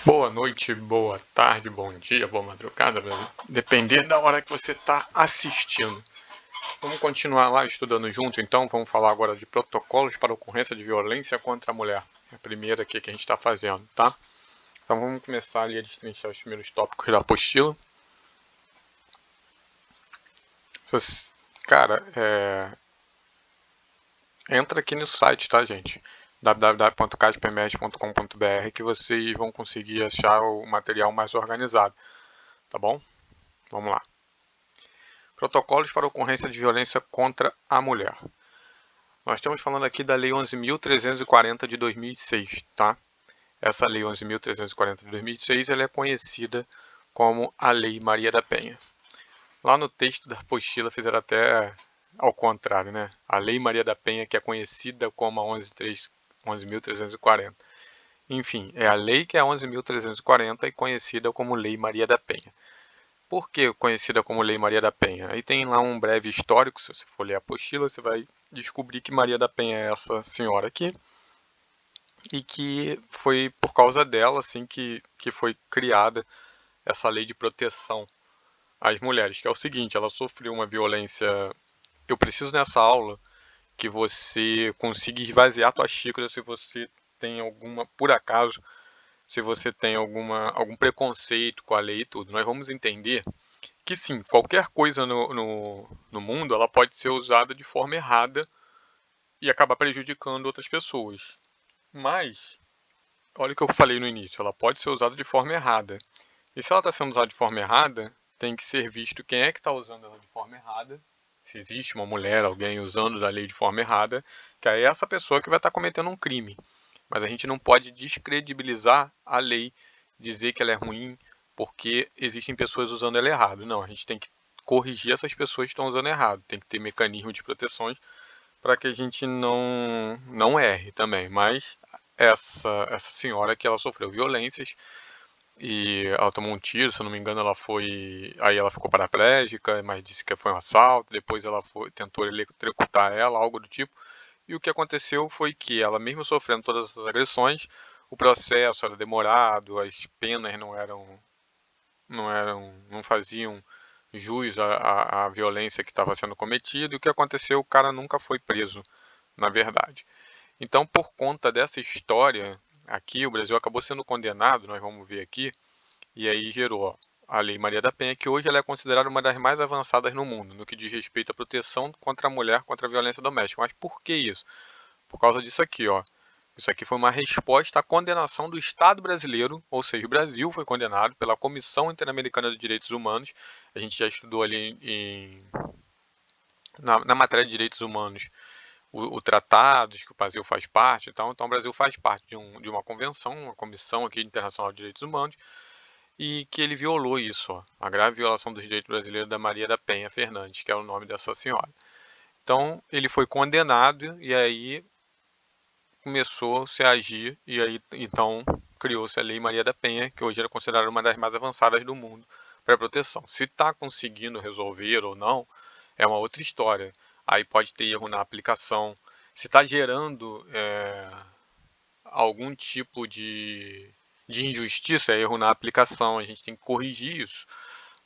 Boa noite, boa tarde, bom dia, boa madrugada, dependendo da hora que você está assistindo. Vamos continuar lá estudando junto, então. Vamos falar agora de protocolos para ocorrência de violência contra a mulher. É a primeira aqui que a gente está fazendo, tá? Então vamos começar ali a destrinchar os primeiros tópicos da apostila. Cara, entra aqui no site, tá, gente? www.cadpms.com.br que vocês vão conseguir achar o material mais organizado, tá bom? Vamos lá. Protocolos para ocorrência de violência contra a mulher. Nós estamos falando aqui da Lei 11.340 de 2006, tá? Essa Lei 11.340 de 2006 ela é conhecida como a Lei Maria da Penha. Lá no texto da apostila fizeram até ao contrário, né? A Lei Maria da Penha, que é conhecida como a 11.340. Enfim, é a lei que é a 11.340 e conhecida como Lei Maria da Penha. Por que conhecida como Lei Maria da Penha? Aí tem lá um breve histórico, se você for ler a apostila, você vai descobrir que Maria da Penha é essa senhora aqui, e que foi por causa dela assim que foi criada essa lei de proteção às mulheres, que é o seguinte: ela sofreu uma violência. Eu preciso nessa aula que você consiga esvaziar a tua xícara se você tem alguma, por acaso, se você tem algum preconceito com a lei e tudo. Nós vamos entender que sim, qualquer coisa no mundo ela pode ser usada de forma errada e acabar prejudicando outras pessoas. Mas, olha o que eu falei no início, ela pode ser usada de forma errada. E se ela está sendo usada de forma errada, tem que ser visto quem é que está usando ela de forma errada. Se existe uma mulher, alguém usando a lei de forma errada, que é essa pessoa que vai estar cometendo um crime. Mas a gente não pode descredibilizar a lei, dizer que ela é ruim porque existem pessoas usando ela errado. Não, a gente tem que corrigir essas pessoas que estão usando errado. Tem que ter mecanismo de proteções para que a gente não erre também. Mas essa senhora que ela sofreu violências e ela tomou um tiro, se eu não me engano, aí ela ficou paraplégica, mas disse que foi um assalto, depois tentou eletrocutar ela, algo do tipo. E o que aconteceu foi que ela, mesmo sofrendo todas essas agressões, o processo era demorado, as penas não faziam jus à violência que estava sendo cometida. E o que aconteceu? O cara nunca foi preso, na verdade. Então, por conta dessa história, aqui o Brasil acabou sendo condenado, nós vamos ver aqui, e aí gerou a Lei Maria da Penha, que hoje ela é considerada uma das mais avançadas no mundo, no que diz respeito à proteção contra a mulher, contra a violência doméstica. Mas por que isso? Por causa disso aqui, ó. Isso aqui foi uma resposta à condenação do Estado brasileiro, ou seja, o Brasil foi condenado pela Comissão Interamericana de Direitos Humanos. A gente já estudou ali na matéria de direitos humanos o tratado que o Brasil faz parte. Então o Brasil faz parte de uma convenção, uma comissão aqui internacional de direitos humanos, e que ele violou isso, ó, a grave violação dos direitos brasileiros da Maria da Penha Fernandes, que é o nome dessa senhora. Então ele foi condenado e aí começou-se a agir, e aí então criou-se a Lei Maria da Penha, que hoje é considerada uma das mais avançadas do mundo para proteção. Se está conseguindo resolver ou não, é uma outra história. Aí pode ter erro na aplicação. Se está gerando algum tipo de injustiça, erro na aplicação, a gente tem que corrigir isso.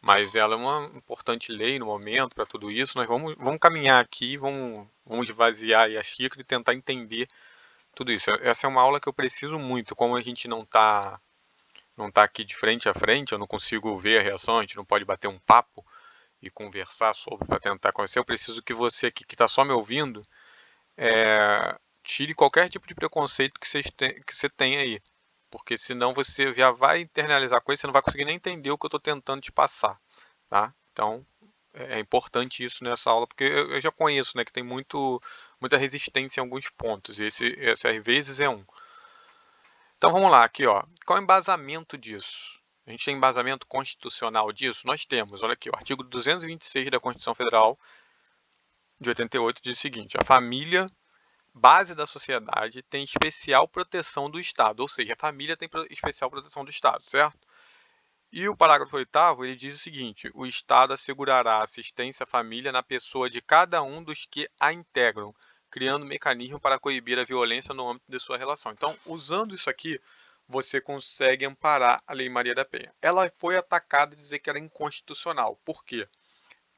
Mas ela é uma importante lei no momento para tudo isso. Nós vamos caminhar aqui, vamos esvaziar a xícara e tentar entender tudo isso. Essa é uma aula que eu preciso muito. Como a gente não tá aqui de frente a frente, eu não consigo ver a reação, a gente não pode bater um papo e conversar sobre para tentar conhecer. Eu preciso que você aqui que está só me ouvindo tire qualquer tipo de preconceito que você tem aí. Porque senão você já vai internalizar coisa, você não vai conseguir nem entender o que eu estou tentando te passar. Tá? Então é importante isso nessa aula, porque eu já conheço, né, que tem muita resistência em alguns pontos, e esse às vezes é um. Então vamos lá, aqui, ó. Qual é o embasamento disso? A gente tem embasamento constitucional disso? Nós temos, olha aqui, o artigo 226 da Constituição Federal de 88 diz o seguinte: a família, base da sociedade, tem especial proteção do Estado, ou seja, a família tem especial proteção do Estado, certo? E o parágrafo 8º, ele diz o seguinte: o Estado assegurará assistência à família na pessoa de cada um dos que a integram, criando mecanismo para coibir a violência no âmbito de sua relação. Então, usando isso aqui, você consegue amparar a Lei Maria da Penha. Ela foi atacada e dizer que era inconstitucional. Por quê?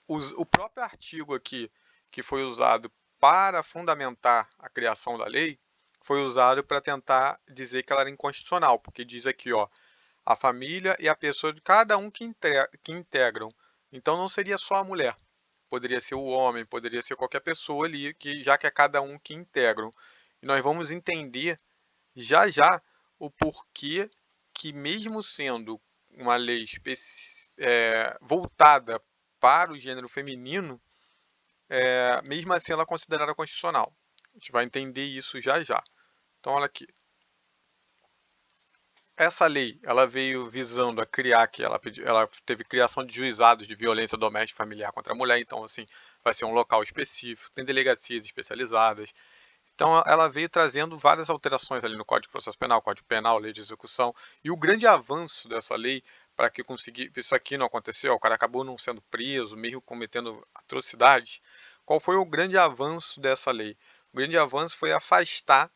O próprio artigo aqui, que foi usado para fundamentar a criação da lei, foi usado para tentar dizer que ela era inconstitucional, porque diz aqui, ó, a família e a pessoa de cada um que integram. Então não seria só a mulher, poderia ser o homem, poderia ser qualquer pessoa ali, que já que é cada um que integram. E nós vamos entender já já o porquê que, mesmo sendo uma lei voltada para o gênero feminino, mesmo assim ela é considerada constitucional. A gente vai entender isso já já. Então, olha aqui. Essa lei, ela veio visando a criar, ela teve criação de juizados de violência doméstica e familiar contra a mulher, então assim, vai ser um local específico, tem delegacias especializadas. Então ela veio trazendo várias alterações ali no Código de Processo Penal, Código Penal, Lei de Execução, e o grande avanço dessa lei para que isso aqui não aconteceu, o cara acabou não sendo preso, mesmo cometendo atrocidades. Qual foi o grande avanço dessa lei? O grande avanço foi afastar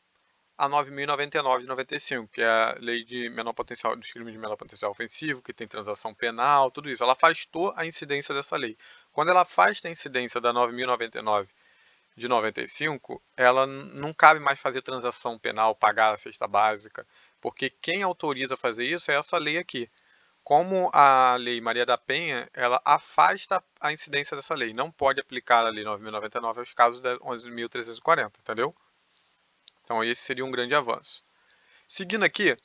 a 9.099 de 95, que é a lei de menor potencial, dos crimes de menor potencial ofensivo, que tem transação penal, tudo isso. Ela afastou a incidência dessa lei. Quando ela afasta a incidência da 9.099 de 95, ela não cabe mais fazer transação penal, pagar a cesta básica, porque quem autoriza a fazer isso é essa lei aqui. Como a Lei Maria da Penha, ela afasta a incidência dessa lei. Não pode aplicar a Lei 9.099 aos casos da 11.340, entendeu? Então esse seria um grande avanço. Seguindo aqui,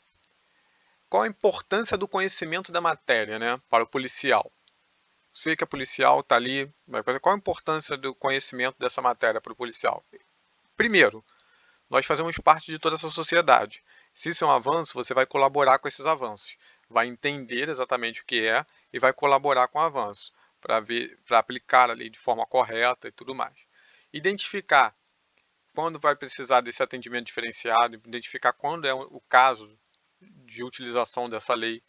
qual a importância do conhecimento da matéria, né, para o policial? Sei que a policial está ali, mas qual a importância do conhecimento dessa matéria para o policial? Primeiro, nós fazemos parte de toda essa sociedade. Se isso é um avanço, você vai colaborar com esses avanços. Vai entender exatamente o que é e vai colaborar com o avanço, para aplicar a lei de forma correta e tudo mais. Identificar quando vai precisar desse atendimento diferenciado, identificar quando é o caso de utilização dessa lei,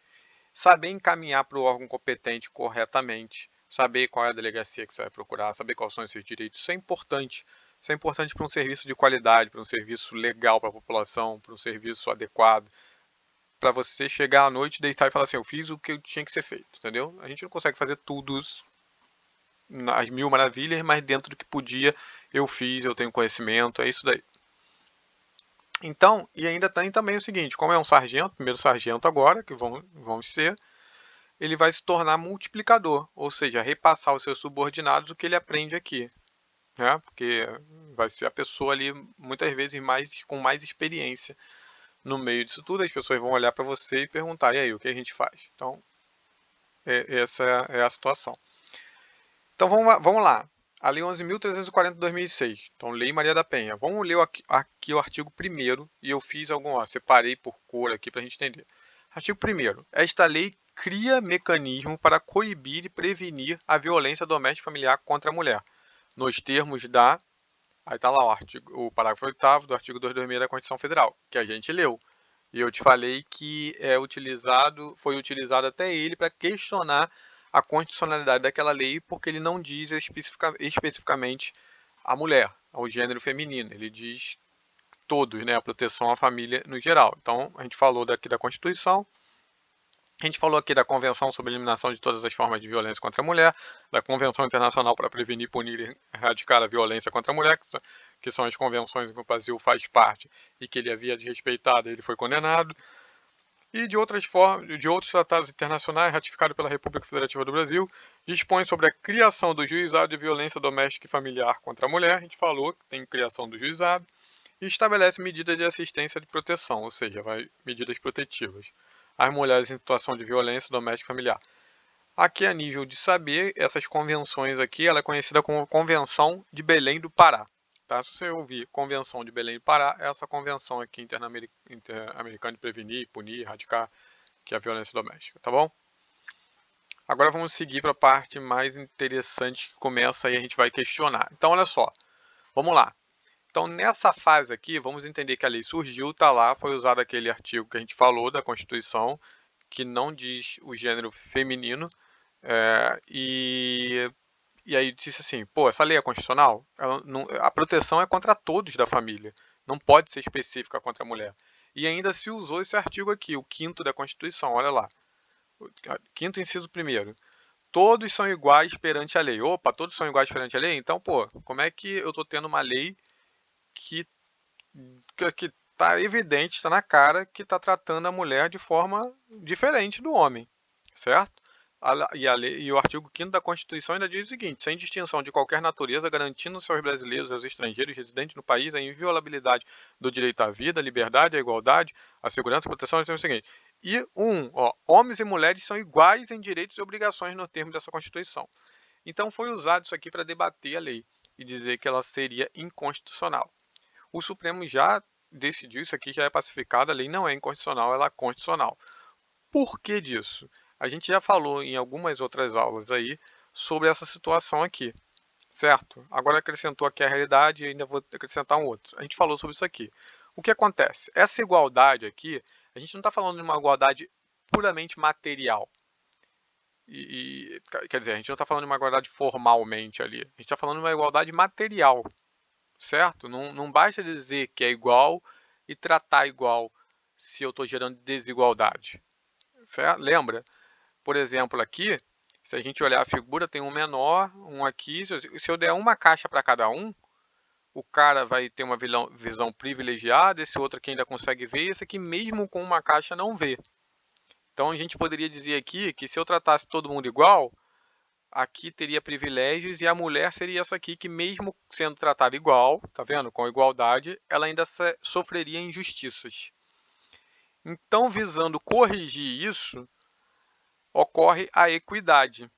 saber encaminhar para o órgão competente corretamente, saber qual é a delegacia que você vai procurar, saber quais são os seus direitos. Isso é importante. Isso é importante para um serviço de qualidade, para um serviço legal para a população, para um serviço adequado, para você chegar à noite, deitar e falar assim, eu fiz o que tinha que ser feito, entendeu? A gente não consegue fazer tudo as mil maravilhas, mas dentro do que podia, eu fiz, eu tenho conhecimento, é isso daí. Então, e ainda tem também o seguinte, como é um sargento, primeiro sargento agora, que vamos ser, ele vai se tornar multiplicador, ou seja, repassar aos seus subordinados o que ele aprende aqui, né? Porque vai ser a pessoa ali, muitas vezes, com mais experiência no meio disso tudo, as pessoas vão olhar para você e perguntar, e aí, o que a gente faz? Então, essa é a situação. Então, vamos lá. A Lei 11.340 de 2006. Então, Lei Maria da Penha. Vamos ler aqui o artigo 1º, e eu fiz separei por cor aqui para a gente entender. Artigo 1º. Esta lei cria mecanismo para coibir e prevenir a violência doméstica e familiar contra a mulher, nos termos da... Aí está lá o parágrafo 8º do artigo 226 da Constituição Federal, que a gente leu. E eu te falei que foi utilizado até ele para questionar a constitucionalidade daquela lei, porque ele não diz especificamente a mulher, ao gênero feminino. Ele diz todos, né, a proteção à família no geral. Então, a gente falou daqui da Constituição, a gente falou aqui da Convenção sobre a Eliminação de Todas as Formas de Violência contra a Mulher, da Convenção Internacional para Prevenir, Punir e Erradicar a Violência contra a Mulher, que são as convenções em que o Brasil faz parte e que ele havia desrespeitado e ele foi condenado, e de outros tratados internacionais ratificados pela República Federativa do Brasil, dispõe sobre a criação do Juizado de Violência Doméstica e Familiar contra a Mulher, a gente falou que tem criação do juizado, e estabelece medidas de assistência de proteção, ou seja, medidas protetivas às mulheres em situação de violência doméstica e familiar. Aqui, a nível de saber, essas convenções aqui, ela é conhecida como Convenção de Belém do Pará. Tá? Se você ouvir Convenção de Belém do Pará, é essa convenção aqui interamericana de prevenir, punir, erradicar que é a violência doméstica, tá bom? Agora vamos seguir para a parte mais interessante que começa aí, a gente vai questionar. Então, olha só, vamos lá. Então, nessa fase aqui, vamos entender que a lei surgiu, está lá, foi usado aquele artigo que a gente falou da Constituição, que não diz o gênero feminino, e aí disse assim, pô, essa lei é constitucional? A proteção é contra todos da família, não pode ser específica contra a mulher. E ainda se usou esse artigo aqui, o 5º da Constituição, olha lá. O 5º inciso 1º. Todos são iguais perante a lei. Opa, todos são iguais perante a lei? Então, pô, como é que eu estou tendo uma lei que está evidente, está na cara, que está tratando a mulher de forma diferente do homem, certo? E o artigo 5º da Constituição ainda diz o seguinte: sem distinção de qualquer natureza, garantindo aos brasileiros e aos estrangeiros residentes no país a inviolabilidade do direito à vida, à liberdade, à igualdade, à segurança e proteção. É o seguinte: homens e mulheres são iguais em direitos e obrigações no termo dessa Constituição. Então foi usado isso aqui para debater a lei e dizer que ela seria inconstitucional. O Supremo já decidiu, isso aqui já é pacificado, a lei não é inconstitucional, ela é constitucional. Por que disso? A gente já falou em algumas outras aulas aí sobre essa situação aqui, certo? Agora acrescentou aqui a realidade e ainda vou acrescentar um outro. A gente falou sobre isso aqui. O que acontece? Essa igualdade aqui, a gente não está falando de uma igualdade puramente material. Quer dizer, a gente não está falando de uma igualdade formalmente ali. A gente está falando de uma igualdade material, certo? Não basta dizer que é igual e tratar igual se eu estou gerando desigualdade. Certo? Lembra? Por exemplo, aqui, se a gente olhar a figura, tem um menor, um aqui. Se eu der uma caixa para cada um, o cara vai ter uma visão privilegiada, esse outro aqui ainda consegue ver, e esse aqui mesmo com uma caixa não vê. Então a gente poderia dizer aqui que se eu tratasse todo mundo igual, aqui teria privilégios e a mulher seria essa aqui que mesmo sendo tratada igual, tá vendo? Com igualdade, ela ainda sofreria injustiças. Então, visando corrigir isso, ocorre a equidade.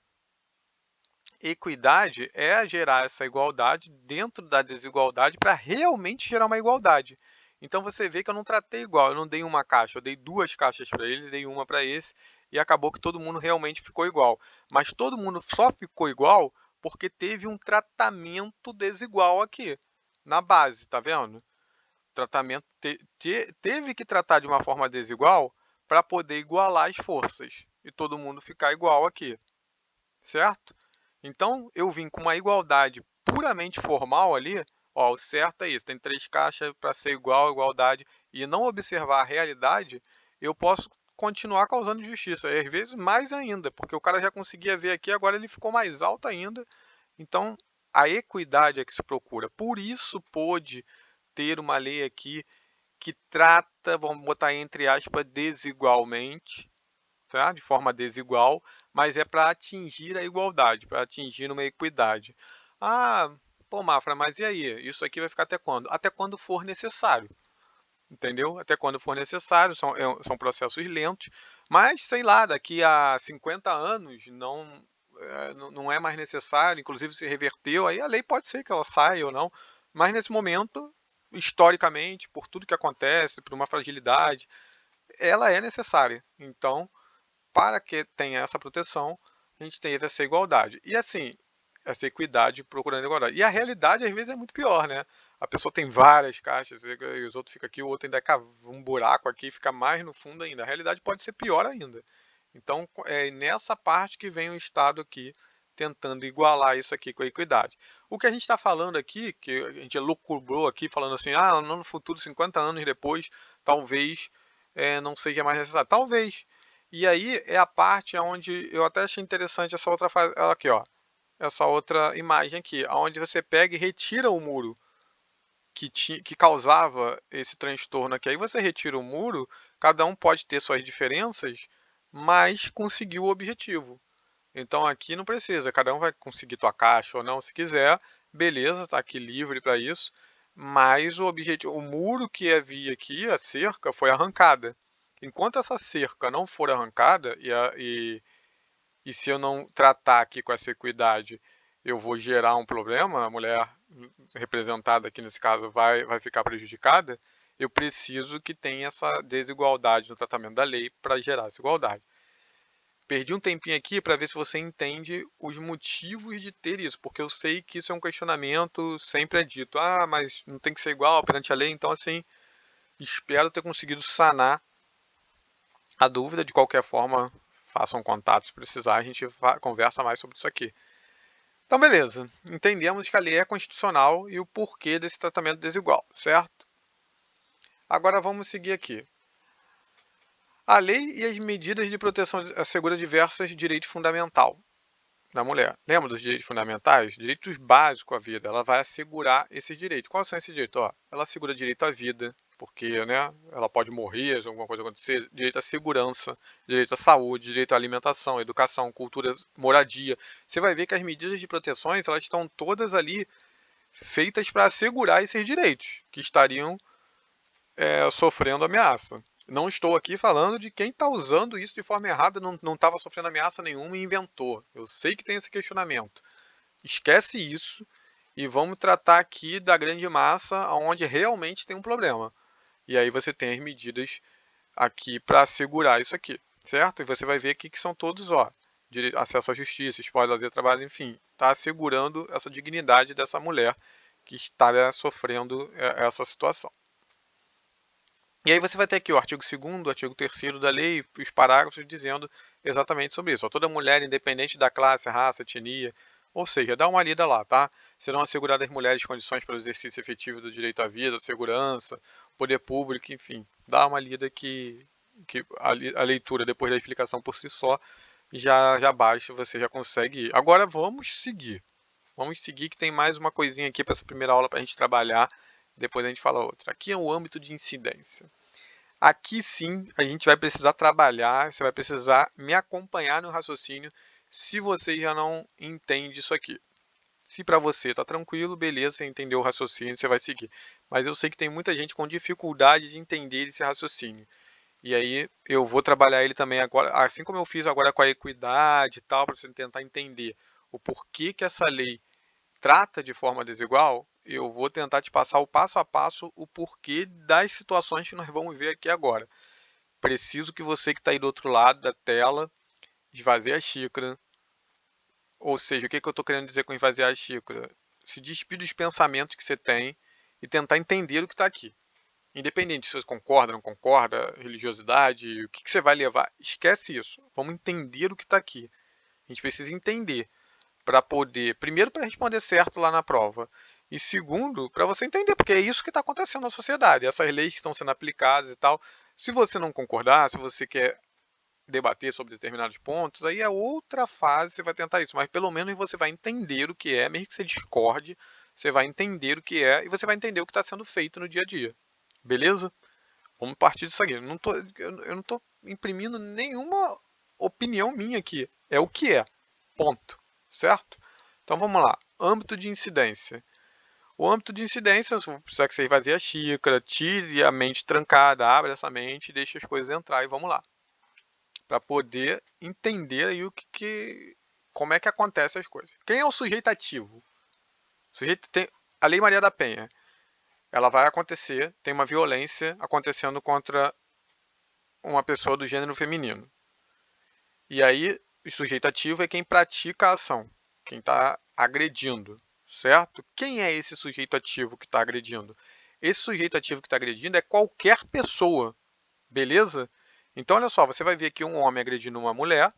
Equidade é gerar essa igualdade dentro da desigualdade para realmente gerar uma igualdade. Então você vê que eu não tratei igual, eu não dei uma caixa, eu dei 2 caixas para ele, dei uma para esse, e acabou que todo mundo realmente ficou igual. Mas todo mundo só ficou igual porque teve um tratamento desigual aqui, na base, tá vendo? Tratamento teve que tratar de uma forma desigual para poder igualar as forças e todo mundo ficar igual aqui, certo? Então eu vim com uma igualdade puramente formal ali, ó, o certo é isso, tem 3 caixas para ser igual, igualdade, e não observar a realidade, eu posso continuar causando injustiça, e às vezes mais ainda, porque o cara já conseguia ver aqui, agora ele ficou mais alto ainda. Então a equidade é que se procura. Por isso pôde ter uma lei aqui que trata, vamos botar entre aspas, desigualmente, tá? De forma desigual, mas é para atingir a igualdade, para atingir uma equidade. Ah, pô, Mafra, mas e aí? Isso aqui vai ficar até quando? Até quando for necessário, entendeu? Até quando for necessário, são processos lentos, mas sei lá, daqui a 50 anos não é mais necessário, inclusive se reverteu, aí a lei pode ser que ela saia ou não, mas nesse momento, historicamente, por tudo que acontece, por uma fragilidade, ela é necessária. Então, para que tenha essa proteção, a gente tem essa igualdade. E assim, essa equidade procurando igualdade. E a realidade, às vezes, é muito pior, né? A pessoa tem várias caixas, e os outros ficam aqui, o outro ainda cava um buraco aqui e fica mais no fundo ainda. A realidade pode ser pior ainda. Então, é nessa parte que vem o Estado aqui, tentando igualar isso aqui com a equidade. O que a gente está falando aqui, que a gente lucubrou aqui, falando assim, no futuro, 50 anos depois, talvez não seja mais necessário. Talvez. E aí é a parte onde eu até achei interessante essa outra fase, aqui, ó, essa outra imagem aqui, onde você pega e retira o muro que causava esse transtorno aqui. Aí você retira o muro, cada um pode ter suas diferenças, mas conseguiu o objetivo. Então aqui não precisa, cada um vai conseguir tua caixa ou não, se quiser, beleza, está aqui livre para isso. Mas o objetivo, o muro que havia aqui, a cerca, foi arrancada. Enquanto essa cerca não for arrancada e se eu não tratar aqui com essa equidade, eu vou gerar um problema, a mulher representada aqui nesse caso vai ficar prejudicada, eu preciso que tenha essa desigualdade no tratamento da lei para gerar essa igualdade. Perdi um tempinho aqui para ver se você entende os motivos de ter isso, porque eu sei que isso é um questionamento, sempre é dito, mas não tem que ser igual perante a lei, então assim, espero ter conseguido sanar a dúvida. De qualquer forma, façam contato se precisar, a gente conversa mais sobre isso aqui. Então, beleza. Entendemos que a lei é constitucional e o porquê desse tratamento desigual, certo? Agora vamos seguir aqui. A lei e as medidas de proteção assegura diversos direitos fundamentais da mulher. Lembra dos direitos fundamentais? Direitos básicos à vida. Ela vai assegurar esses direitos. Quais são esses direitos? Ó, ela assegura direito à vida, porque né, ela pode morrer se alguma coisa acontecer. Direito à segurança, direito à saúde, direito à alimentação, educação, cultura, moradia. Você vai ver que as medidas de proteções elas estão todas ali feitas para assegurar esses direitos que estariam sofrendo ameaça. Não estou aqui falando de quem está usando isso de forma errada, não estava sofrendo ameaça nenhuma e inventou. Eu sei que tem esse questionamento. Esquece isso e vamos tratar aqui da grande massa onde realmente tem um problema. E aí você tem as medidas aqui para assegurar isso aqui, certo? E você vai ver aqui que são todos, ó, acesso à justiça, esporte, lazer, trabalho, enfim, está assegurando essa dignidade dessa mulher que está sofrendo essa situação. E aí você vai ter aqui o artigo 2º, o artigo 3º da lei, os parágrafos dizendo exatamente sobre isso. Toda mulher, independente da classe, raça, etnia, ou seja, dá uma lida lá, tá? Serão asseguradas às mulheres condições para o exercício efetivo do direito à vida, segurança, poder público, enfim. Dá uma lida que a leitura, depois da explicação por si só, já baixa, você já consegue ir. Agora vamos seguir. Vamos seguir que tem mais uma coisinha aqui para essa primeira aula para a gente trabalhar. Depois a gente fala outra. Aqui é o âmbito de incidência. Aqui sim a gente vai precisar trabalhar, você vai precisar me acompanhar no raciocínio se você já não entende isso aqui. Se para você está tranquilo, beleza, você entendeu o raciocínio, você vai seguir. Mas eu sei que tem muita gente com dificuldade de entender esse raciocínio. E aí eu vou trabalhar ele também agora, assim como eu fiz agora com a equidade e tal, para você tentar entender o porquê que essa lei trata de forma desigual, eu vou tentar te passar o passo a passo o porquê das situações que nós vamos ver aqui agora. Preciso que você que está aí do outro lado da tela esvazie a xícara. Ou seja, o que eu estou querendo dizer com esvaziar a xícara? Se despir dos pensamentos que você tem e tentar entender o que está aqui. Independente se você concorda, não concorda, religiosidade, o que você vai levar, esquece isso. Vamos entender o que está aqui. A gente precisa entender para poder, primeiro, para responder certo lá na prova, e segundo, para você entender, porque é isso que está acontecendo na sociedade, essas leis que estão sendo aplicadas e tal. Se você não concordar, se você quer debater sobre determinados pontos, aí é outra fase, você vai tentar isso, mas pelo menos você vai entender o que é, mesmo que você discorde, você vai entender o que é e você vai entender o que está sendo feito no dia a dia. Beleza? Vamos partir disso aqui. Eu não estou imprimindo nenhuma opinião minha aqui. É o que é. Ponto. Certo? Então vamos lá. Âmbito de incidência. O âmbito de incidência, se precisar que você esvazie a xícara, tire a mente trancada, abre essa mente e deixe as coisas entrar e vamos lá. Para poder entender aí como é que acontece as coisas. Quem é o sujeito ativo? O sujeito tem a Lei Maria da Penha. Ela vai acontecer, tem uma violência acontecendo contra uma pessoa do gênero feminino. E aí, o sujeito ativo é quem pratica a ação, quem está agredindo, certo? Quem é esse sujeito ativo que está agredindo? Esse sujeito ativo que está agredindo é qualquer pessoa, beleza? Então, olha só, você vai ver que um homem agredindo uma mulher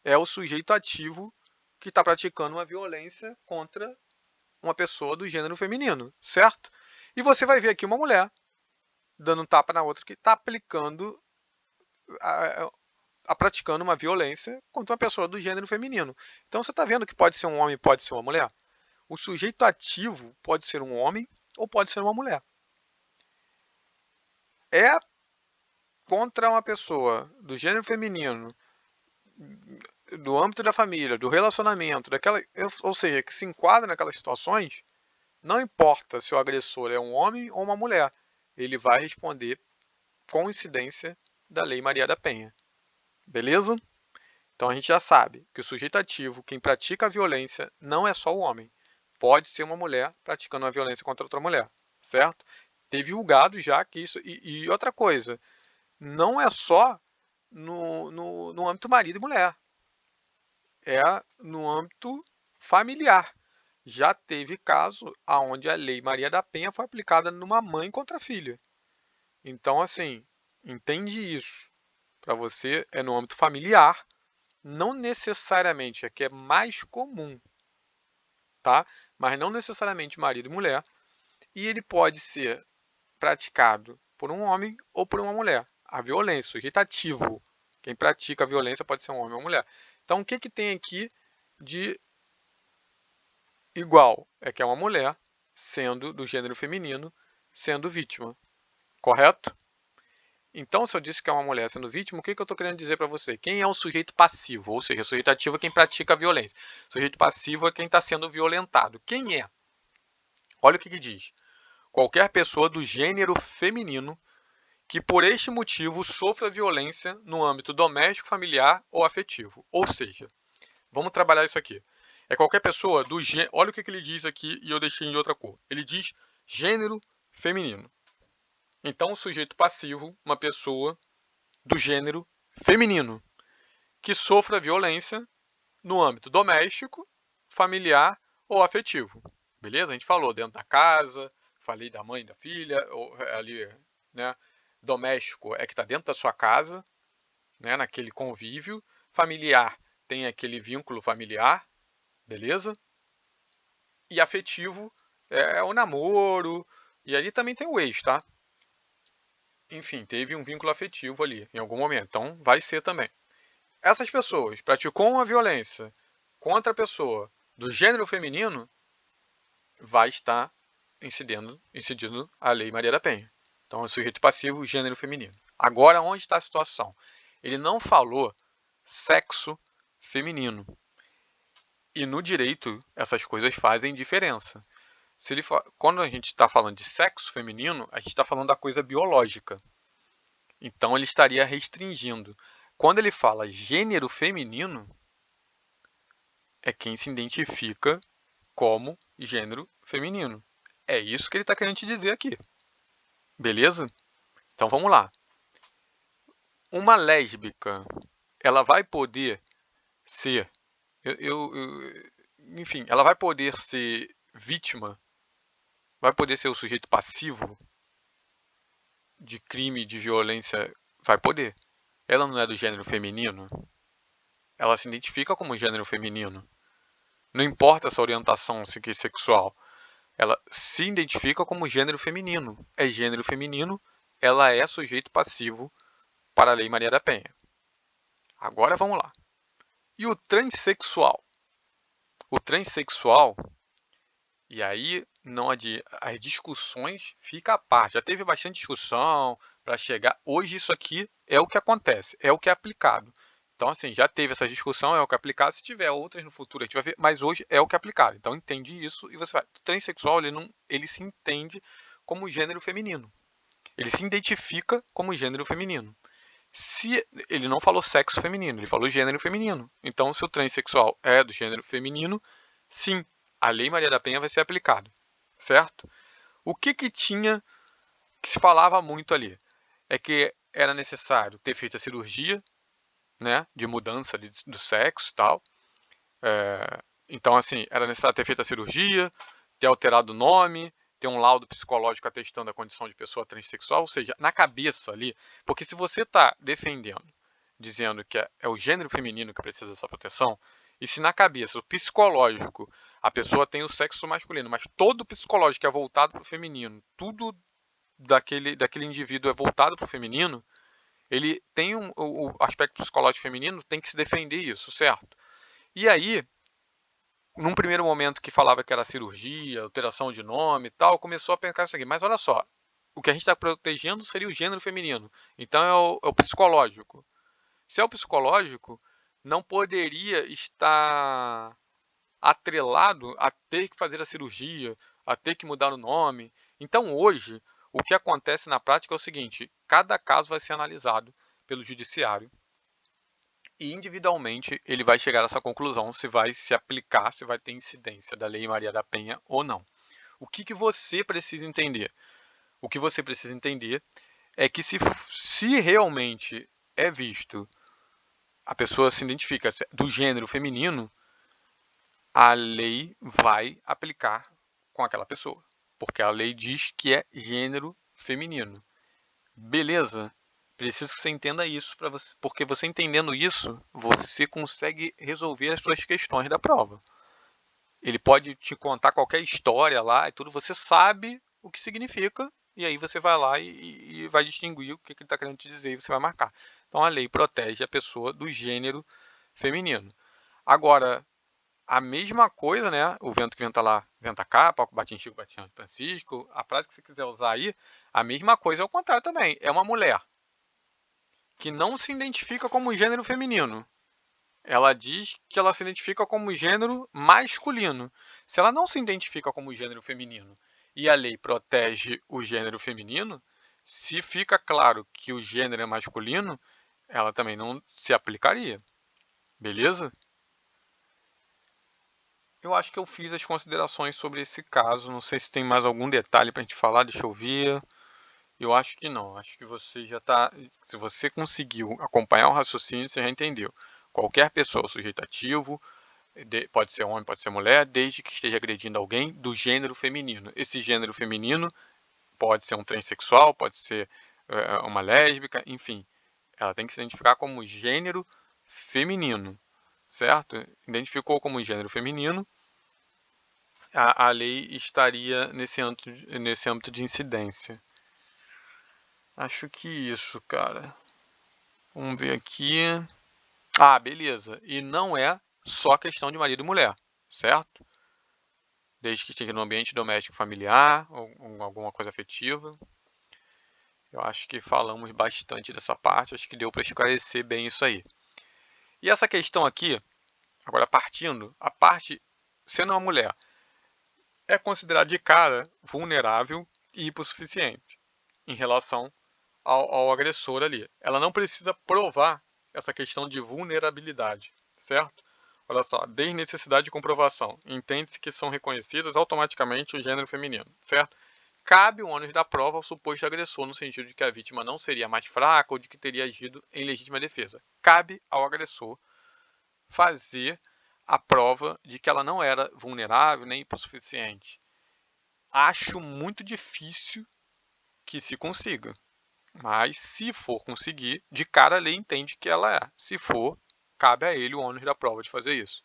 é o sujeito ativo que está praticando uma violência contra uma pessoa do gênero feminino, certo? E você vai ver aqui uma mulher dando um tapa na outra que está aplicando praticando uma violência contra uma pessoa do gênero feminino. Então você está vendo que pode ser um homem, pode ser uma mulher. O sujeito ativo pode ser um homem ou pode ser uma mulher. É contra uma pessoa do gênero feminino, do âmbito da família, do relacionamento, ou seja, que se enquadra naquelas situações, não importa se o agressor é um homem ou uma mulher, ele vai responder com incidência da Lei Maria da Penha. Beleza? Então a gente já sabe que o sujeito ativo, quem pratica a violência, não é só o homem. Pode ser uma mulher praticando uma violência contra outra mulher, certo? Teve julgado já que isso... E outra coisa, não é só no âmbito marido e mulher. É no âmbito familiar. Já teve caso onde a Lei Maria da Penha foi aplicada numa mãe contra a filha. Então, assim, entende isso. Para você, é no âmbito familiar, não necessariamente, é que é mais comum, tá? Mas não necessariamente marido e mulher. E ele pode ser praticado por um homem ou por uma mulher. A violência, o sujeito ativo. Quem pratica a violência pode ser um homem ou uma mulher. Então, o que tem aqui de igual? É que é uma mulher, sendo do gênero feminino, sendo vítima. Correto? Então, se eu disse que é uma mulher sendo vítima, o que eu estou querendo dizer para você? Quem é o sujeito passivo? Ou seja, o sujeito ativo é quem pratica a violência. O sujeito passivo é quem está sendo violentado. Quem é? Olha o que diz. Qualquer pessoa do gênero feminino que por este motivo sofra violência no âmbito doméstico, familiar ou afetivo. Ou seja, vamos trabalhar isso aqui. É qualquer pessoa do gênero... Olha o que ele diz aqui e eu deixei em outra cor. Ele diz gênero feminino. Então, o sujeito passivo, uma pessoa do gênero feminino, que sofra violência no âmbito doméstico, familiar ou afetivo. Beleza? A gente falou dentro da casa, falei da mãe e da filha, ou ali, né? Doméstico é que está dentro da sua casa, né? Naquele convívio. Familiar tem aquele vínculo familiar, beleza? E afetivo é o namoro, e ali também tem o ex, tá? Enfim, teve um vínculo afetivo ali, em algum momento. Então, vai ser também. Essas pessoas praticam uma violência contra a pessoa do gênero feminino, vai estar incidindo a Lei Maria da Penha. Então, é sujeito passivo, gênero feminino. Agora, onde está a situação? Ele não falou sexo feminino. E no direito, essas coisas fazem diferença. Quando a gente está falando de sexo feminino, a gente está falando da coisa biológica. Então, ele estaria restringindo. Quando ele fala gênero feminino, é quem se identifica como gênero feminino. É isso que ele está querendo te dizer aqui. Beleza? Então, vamos lá. Uma lésbica, ela vai poder ser... enfim, ela vai poder ser vítima, vai poder ser o sujeito passivo de crime, de violência, vai poder. Ela não é do gênero feminino, ela se identifica como gênero feminino. Não importa essa orientação sexual, ela se identifica como gênero feminino. É gênero feminino, ela é sujeito passivo para a Lei Maria da Penha. Agora vamos lá. E o transexual? O transexual, e aí não as discussões ficam à parte. Já teve bastante discussão para chegar. Hoje isso aqui é o que acontece, é o que é aplicado. Então, assim, já teve essa discussão, é o que é aplicado. Se tiver outras no futuro, a gente vai ver, mas hoje é o que é aplicado. Então, entende isso e você vai. O transexual, ele se entende como gênero feminino. Ele se identifica como gênero feminino. Se ele não falou sexo feminino, ele falou gênero feminino. Então, se o transexual é do gênero feminino, sim, a Lei Maria da Penha vai ser aplicada, certo? O que tinha, que se falava muito ali, é que era necessário ter feito a cirurgia, né, de mudança do sexo e tal. Então, assim, era necessário ter feito a cirurgia, ter alterado o nome, ter um laudo psicológico atestando a condição de pessoa transexual, ou seja, na cabeça ali, porque se você está defendendo, dizendo que é o gênero feminino que precisa dessa proteção, e se na cabeça, o psicológico, a pessoa tem o sexo masculino, mas todo o psicológico é voltado para o feminino, tudo daquele indivíduo é voltado para o feminino, ele tem o aspecto psicológico feminino, tem que se defender isso, certo? E aí, num primeiro momento que falava que era cirurgia, alteração de nome e tal, começou a pensar isso aqui. Mas olha só, o que a gente está protegendo seria o gênero feminino. Então é o psicológico. Se é o psicológico, não poderia estar atrelado a ter que fazer a cirurgia, a ter que mudar o nome. Então hoje, o que acontece na prática é o seguinte, cada caso vai ser analisado pelo judiciário e individualmente ele vai chegar a essa conclusão se vai se aplicar, se vai ter incidência da Lei Maria da Penha ou não. O que você precisa entender? O que você precisa entender é que se realmente é visto, a pessoa se identifica do gênero feminino, a lei vai aplicar com aquela pessoa, porque a lei diz que é gênero feminino. Beleza? Preciso que você entenda isso, porque você entendendo isso, você consegue resolver as suas questões da prova. Ele pode te contar qualquer história lá e tudo, você sabe o que significa e aí você vai lá e vai distinguir o que ele está querendo te dizer e você vai marcar. Então a lei protege a pessoa do gênero feminino. Agora, a mesma coisa, né? O vento que venta lá, venta cá, palco bate em Chico, bate em São Francisco. A frase que você quiser usar aí, a mesma coisa é o contrário também. É uma mulher que não se identifica como gênero feminino. Ela diz que ela se identifica como gênero masculino. Se ela não se identifica como gênero feminino e a lei protege o gênero feminino, se fica claro que o gênero é masculino, ela também não se aplicaria. Beleza? Eu acho que eu fiz as considerações sobre esse caso. Não sei se tem mais algum detalhe para a gente falar. Deixa eu ver. Eu acho que não. Acho que você já está. Se você conseguiu acompanhar o raciocínio, você já entendeu. Qualquer pessoa, o sujeito ativo, pode ser homem, pode ser mulher, desde que esteja agredindo alguém do gênero feminino. Esse gênero feminino pode ser um transexual, pode ser uma lésbica, enfim. Ela tem que se identificar como gênero feminino, certo? Identificou como gênero feminino, a lei estaria nesse âmbito de incidência. Acho que isso, cara. Vamos ver aqui. Ah, beleza. E não é só questão de marido e mulher, certo? Desde que esteja no ambiente doméstico familiar ou alguma coisa afetiva. Eu acho que falamos bastante dessa parte, acho que deu para esclarecer bem isso aí. E essa questão aqui, agora partindo, a parte, sendo uma mulher, é considerada de cara vulnerável e hipossuficiente em relação ao agressor ali. Ela não precisa provar essa questão de vulnerabilidade, certo? Olha só, desnecessidade de comprovação. Entende-se que são reconhecidas automaticamente o gênero feminino, certo? Cabe o ônus da prova ao suposto agressor, no sentido de que a vítima não seria mais fraca ou de que teria agido em legítima defesa. Cabe ao agressor fazer a prova de que ela não era vulnerável nem hipossuficiente. Acho muito difícil que se consiga. Mas, se for conseguir, de cara a lei entende que ela é. Se for, cabe a ele o ônus da prova de fazer isso.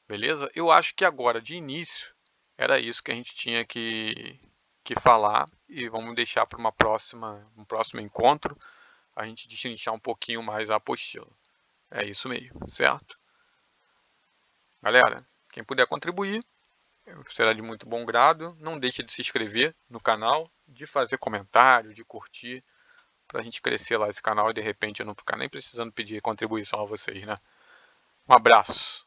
Beleza? Eu acho que agora, de início, era isso que a gente tinha que falar. E vamos deixar para um próximo encontro a gente destrinchar um pouquinho mais a apostila. É isso mesmo, certo? Galera, quem puder contribuir, será de muito bom grado. Não deixe de se inscrever no canal, de fazer comentário, de curtir, para a gente crescer lá esse canal e de repente eu não ficar nem precisando pedir contribuição a vocês, né? Um abraço.